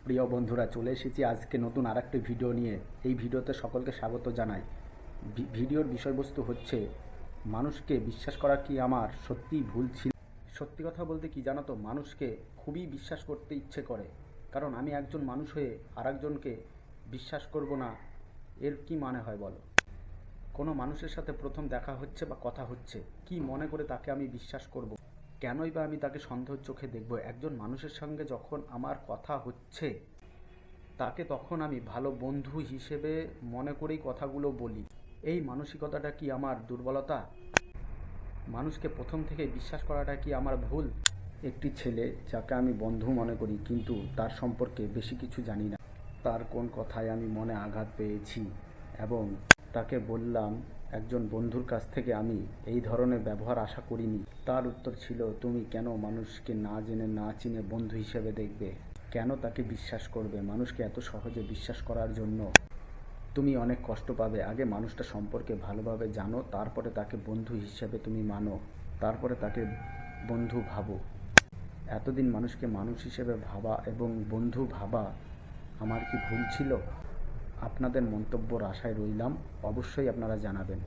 প্রিয় বন্ধুরা, চলে এসেছি আজকে নতুন আরেকটি ভিডিও নিয়ে। এই ভিডিওতে সকলকে স্বাগত জানাই। ভিডিওর বিষয়বস্তু হচ্ছে, মানুষকে বিশ্বাস করা কি আমার সত্যিই ভুল ছিল? সত্যি কথা বলতে কি জানো তো, মানুষকে খুবই বিশ্বাস করতে ইচ্ছে করে। কারণ আমি একজন মানুষ হয়ে আরেকজনকে বিশ্বাস করব না, এর কি মানে হয় বলো? কোনো মানুষের সাথে প্রথম দেখা হচ্ছে বা কথা হচ্ছে, কি মনে করে তাকে আমি বিশ্বাস করব? কেনই বা আমি তাকে সন্দেহের চোখে দেখব? একজন মানুষের সঙ্গে যখন আমার কথা হচ্ছে, তাকে তখন আমি ভালো বন্ধু হিসেবে মনে করেই কথাগুলো বলি। এই মানসিকতাটা কি আমার দুর্বলতা? মানুষকে প্রথম থেকে বিশ্বাস করাটা কি আমার ভুল? একটি ছেলে যাকে আমি বন্ধু মনে করি, কিন্তু তার সম্পর্কে বেশি কিছু জানি না, তার কোন কথায় আমি মনে আঘাত পেয়েছি এবং তাকে বললাম, একজন বন্ধুর কাছ থেকে আমি এই ধরনের ব্যবহার আশা করিনি। তার উত্তর ছিল, তুমি কেন মানুষকে না জেনে না চিনে বন্ধু হিসেবে দেখবে? কেন তাকে বিশ্বাস করবে? মানুষকে এত সহজে বিশ্বাস করার জন্য তুমি অনেক কষ্ট পাবে। আগে মানুষটা সম্পর্কে ভালোভাবে জানো, তারপরে তাকে বন্ধু হিসেবে তুমি মানো, তারপরে তাকে বন্ধু ভাবো। এতদিন মানুষকে মানুষ হিসেবে ভাবা এবং বন্ধু ভাবা আমার কি ভুল ছিল? আপনাদের মন্তব্যর আশায় রইলাম, অবশ্যই আপনারা জানাবেন।